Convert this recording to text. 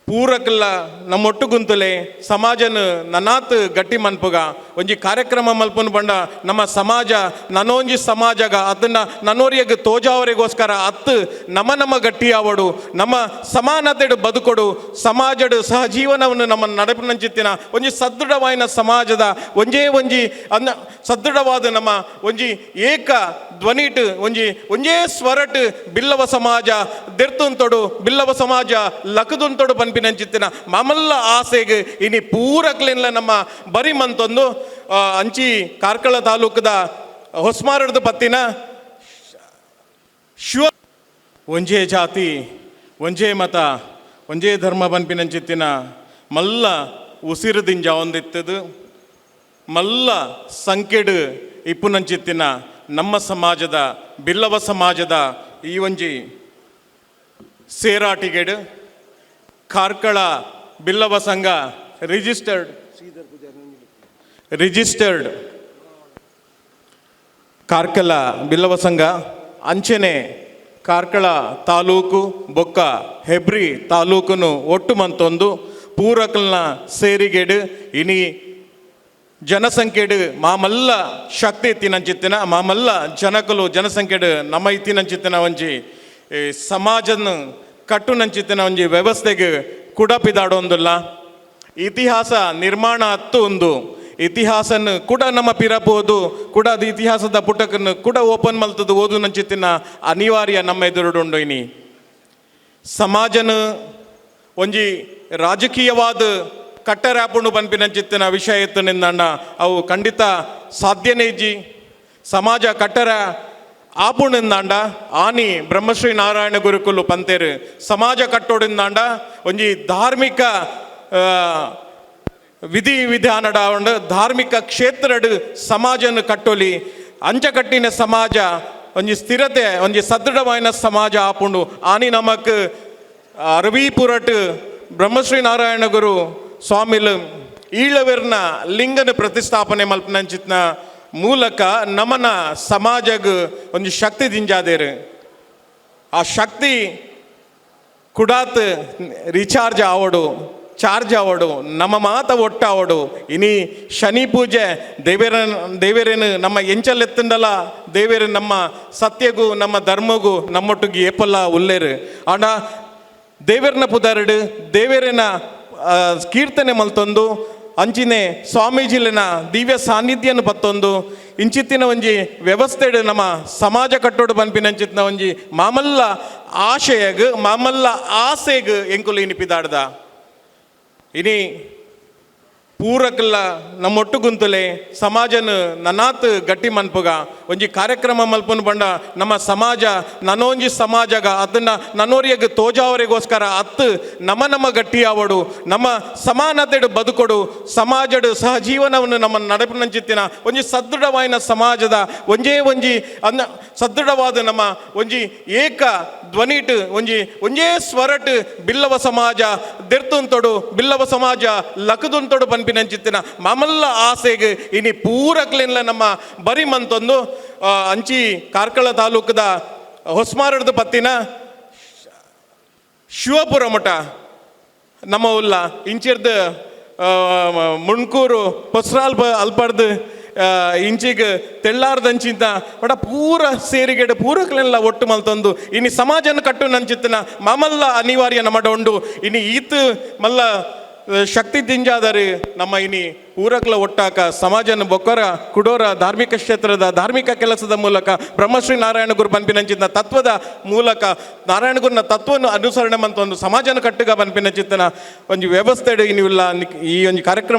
ಪೂರಕಲ್ಲ ನಮ್ಮೊಟ್ಟು ಗುಂತಲೆ ಸಮಾಜನ ನನಾತ್ ಗಟ್ಟಿ ಮನ್ಪುಗ ಒಂಜಿ ಕಾರ್ಯಕ್ರಮ ಮಲ್ಪುನ್ ಬಂಡ ನಮ್ಮ ಸಮಾಜ ನನೊಂಜಿ ಸಮಾಜಗ ಅದನ್ನ ನನ್ನೋರಿಯಗೆ ತೋಜಾವರಿಗೋಸ್ಕರ ಅತ್ತು ನಮ್ಮ ಗಟ್ಟಿ ಆವಡು ನಮ್ಮ ಸಮಾನತೆಡು ಬದುಕೊಡು ಸಮಾಜಡು ಸಹಜೀವನವನ್ನು ನಮ್ಮ ನಡೆಪಿನಂಚಿತ್ತಿನ ಒಂಜಿ ಸದೃಢವಾಯಿನ ಸಮಾಜದ ಒಂಜಿ ಅನ್ನ ಸದೃಢವಾದ ನಮ್ಮ ಒಂಜಿ ಏಕ ಧ್ವನಿಟ್ ಒಂಜೇ ಸ್ವರಟ್ ಬಿಲ್ಲವ ಸಮಾಜ ದೆರ್ತುಂತೊಡು ಬಿಲ್ಲವ ಸಮಾಜ ಲಕದುಂತೊಡು ಪನ್ಪಿನಂಚಿತ್ತಿನ ಮಾಮಲ್ಲ ಆಸೆಗೆ ಇನಿ ಪೂರಕ್ಲಿನ್ಲ ನಮ್ಮ ಬರಿ ಮಂತೊಂದು ಅಂಚಿ ಕಾರ್ಕಳ ತಾಲೂಕದ ಹೊಸ್ಮಾರಡ್ದು ಪತ್ತಿನ ಒಂಜೇ ಜಾತಿ ಒಂಜೇ ಮತ ಒಂಜೇ ಧರ್ಮ ಪನ್ಪಿನಂಚಿತ್ತಿನ ಮಲ್ಲ ಉಸಿರುದಿಂಜ ಒಂದಿತ್ತದು ಮಲ್ಲ ಸಂಕೆಡು ಇಪ್ಪುನಂಚಿತ್ತಿನ ನಮ್ಮ ಸಮಾಜದ ಬಿಲ್ಲವ ಸಮಾಜದ ಈ ಒಂಜಿ ಸೇರಾಟಿಗೆಡು ಕಾರ್ಕಳ ಬಿಲ್ಲವ ಸಂಘ ರಿಜಿಸ್ಟರ್ಡ್ ಕಾರ್ಕಳ ಬಿಲ್ಲವ ಸಂಘ ಅಂಚನೆ ಕಾರ್ಕಳ ತಾಲೂಕು ಬೊಕ್ಕ ಹೆಬ್ರಿ ತಾಲೂಕನು ಒಟ್ಟು ಮಂತೊಂದು ಪೂರಕಲ್ನ ಸೇರಿಗೆಡು ಇನಿ ಜನಸಂಖ್ಯೆಡು ಮಾಮಲ್ಲ ಶಕ್ತಿ ಇತ್ತಿನಂಚಿತ್ತಿನ ಮಾಮಲ್ಲ ಜನಕಲು ಜನಸಂಖ್ಯೆಡು ನಮ್ಮ ಇತ್ತಿನಂಚಿತ್ತಿನ ಒಂಜಿ ಸಮಾಜನ ಕಟ್ಟುನಂಚಿತ್ತಿನ ಒಂಜಿ ವ್ಯವಸ್ಥೆಗೆ ಕುಡಪಿದಾಡೊಂದುಲ್ಲ ಇತಿಹಾಸ ನಿರ್ಮಾಣ ಹತ್ತು ಒಂದು ಇತಿಹಾಸನ ಕೂಡ ನಮ್ಮ ಪಿರಪೋದು ಕೂಡ ಅದು ಇತಿಹಾಸದ ಪುಟಕನ್ನು ಕೂಡ ಓಪನ್ ಮಲ್ತದ್ದು ಓದು ನಂಚಿತ್ತಿನ ಅನಿವಾರ್ಯ ನಮ್ಮ ಎದುರುಡುಂಡು ಇನಿ ಸಮಾಜನ ಒಂಜಿ ರಾಜಕೀಯವಾದ ಕಟ್ಟರಾಪುಂಡು ಪನ್ಪಿನಂಚಿತ್ತಿನ ವಿಷಯ ಎತ್ತು ನಿಂದಣ್ಣ ಅವು ಖಂಡಿತ ಸಾಧ್ಯನೇ ಇಜ್ಜಿ ಸಮಾಜ ಕಟ್ಟರ ಆಪುಣಿಂದಾಂಡ ಆನಿ ಬ್ರಹ್ಮಶ್ರೀ ನಾರಾಯಣ ಗುರುಕುಲು ಪಂತೇರು ಸಮಾಜ ಕಟ್ಟೋಡಿಂದಾಂಡ ಒಂಜಿ ಧಾರ್ಮಿಕ ವಿಧಿ ವಿಧಾನಡ ಉಂಡು ಧಾರ್ಮಿಕ ಕ್ಷೇತ್ರಡು ಸಮಾಜನ ಕಟ್ಟೊಲಿ ಅಂಚಕಟ್ಟಿನ ಸಮಾಜ ಒಂಜಿ ಸ್ಥಿರತೆ ಒಂಜಿ ಸದೃಢವಾಯಿನ ಸಮಾಜ ಆಪುಂಡು ಆನಿ ನಮಕ್ ಅರವೀಪುರಟ್ ಬ್ರಹ್ಮಶ್ರೀ ನಾರಾಯಣ ಗುರು ಸ್ವಾಮಿಲು ಈಳವೆರ್ನ ಲಿಂಗನ ಪ್ರತಿಷ್ಠಾಪನೆ ಮಲ್ಪನಂಚಿತ್ನ ಮೂಲಕ ನಮ್ಮನ ಸಮಾಜಗ ಒಂದು ಶಕ್ತಿ ದಿಂಜಾದೇರು ಆ ಶಕ್ತಿ ಕುಡಾತ್ ರೀಚಾರ್ಜ್ ಆವಡು ಚಾರ್ಜ್ ಆವಡು ನಮ್ಮ ಮಾತ ಒಟ್ಟಾವಡು ಇನಿ ಶನಿ ಪೂಜೆ ದೇವೇರೇನು ನಮ್ಮ ಎಂಚಲೆತ್ತಂಡಲ ದೇವೇರು ನಮ್ಮ ಸತ್ಯಗೂ ನಮ್ಮ ಧರ್ಮಗೂ ನಮ್ಮೊಟ್ಟಿಗೆ ಏಪಲ್ಲ ಉಲ್ಲೇರು ಆಂಡ ದೇವೇರ್ನ ಪುದರ್ಡು ದೇವೇರಿನ ಕೀರ್ತನೆ ಮಲ್ತೊಂದು ಅಂಚಿನೆ ಸ್ವಾಮೀಜಿಲಿನ ದಿವ್ಯ ಸಾನ್ನಿಧ್ಯನ ಪತ್ತೊಂದು ಇಂಚಿತ್ತಿನ ಒಂಜಿ ವ್ಯವಸ್ಥೆಡು ನಮ್ಮ ಸಮಾಜ ಕಟ್ಟೋಡು ಪನ್ಪಿನಂಚಿತ್ತಿನ ಒಂಜಿ ಮಾಮಲ್ಲ ಆಶಯಗ್ ಮಾಮಲ್ಲ ಆಸೆಗ್ ಎಂಕುಲು ಇನಿಪಿದಾಡ್ದ ಇನಿ ಪೂರಕಲ್ಲ ನಮ್ಮೊಟ್ಟು ಗುಂತಲೆ ಸಮಾಜನ ನನಾತ್ ಗಟ್ಟಿ ಮನ್ಪುಗ ಒಂಜಿ ಕಾರ್ಯಕ್ರಮ ಮಲ್ಪುನ್ ಬಂಡ ನಮ್ಮ ಸಮಾಜ ನನೊಂಜಿ ಸಮಾಜಗ ಅದನ್ನ ನನ್ನೋರಿಯಗೆ ತೋಜಾವರಿಗೋಸ್ಕರ ಅತ್ತು ನಮ್ಮ ಗಟ್ಟಿ ಆವಡು ನಮ್ಮ ಸಮಾನತೆಡು ಬದುಕೊಡು ಸಮಾಜಡು ಸಹಜೀವನವನ್ನು ನಮ್ಮ ನಡೆಪಿನಂಚಿತ್ತಿನ ಒಂಜಿ ಸದೃಢವಾಯಿನ ಸಮಾಜದ ಒಂಜಿ ಅನ್ನ ಸದೃಢವಾದ ನಮ್ಮ ಒಂಜಿ ಏಕ ಧ್ವನಿಟ್ ಒಂಜೇ ಸ್ವರಟ್ ಬಿಲ್ಲವ ಸಮಾಜ ದೆರ್ತುಂತೊಡು ಬಿಲ್ಲವ ಸಮಾಜ ಲಕದುಂತೊಡು ಪನ್ಪಿನಂಚಿತ್ತಿನ ಮಾಮಲ್ಲ ಆಸೆಗೆ ಇನಿ ಪೂರಕ್ಲಿನ್ಲ ನಮ್ಮ ಬರಿ ಮಂತೊಂದು ಅಂಚಿ ಕಾರ್ಕಳ ತಾಲೂಕದ ಹೊಸ್ಮಾರಡ್ದು ಪತ್ತಿನ ಶಿವಪುರ ಮಠ ನಮ್ಮ ಉಲ್ಲ ಇಂಚಿರ್ದು ಮುಣ್ಕೂರು ಪೊಸ್ರಾಲ್ ಅಲ್ಪಡ್ದು ಇಂಚಿಗೆ ತೆಳ್ಳಾರ್ದಂಚಿಂತ ಬಡ ಪೂರ ಸೇರಿಗೆಡು ಪೂರಕ್ಲೆಲ್ಲ ಒಟ್ಟು ಮಲ್ತೊಂದು ಇನಿ ಸಮಾಜನ ಕಟ್ಟು ನಂಚಿತ್ತಿನ ಮಾಮಲ್ಲ ಅನಿವಾರ್ಯ ನಮ್ಮಡ ಉಂಡು ಇನಿ ಈತ್ ಮಲ್ಲ ಶಕ್ತಿ ದಿಂಜಾದರೆ ನಮ್ಮ ಇನಿ ಪೂರಕ್ಲ ಒಟ್ಟಾಕ ಸಮಾಜನ ಬೊಕ್ಕರ ಕುಡೋರ ಧಾರ್ಮಿಕ ಕ್ಷೇತ್ರದ ಧಾರ್ಮಿಕ ಕೆಲಸದ ಮೂಲಕ ಬ್ರಹ್ಮಶ್ರೀ ನಾರಾಯಣ ಗುರು ಪನ್ಪಿನಂಚಿತ್ತಿನ ತತ್ವದ ಮೂಲಕ ನಾರಾಯಣ ಗುರುನ ತತ್ವವನ್ನು ಅನುಸರಣೆ ಮಂತ ಒಂದು ಸಮಾಜನ ಕಟ್ಟುಗ ಪನ್ಪಿನಂಚಿತ್ತಿನ ಒಂಜಿ ವ್ಯವಸ್ಥೆ ಇನ್ನಿಲ್ಲ ಈ ಒಂದು ಕಾರ್ಯಕ್ರಮ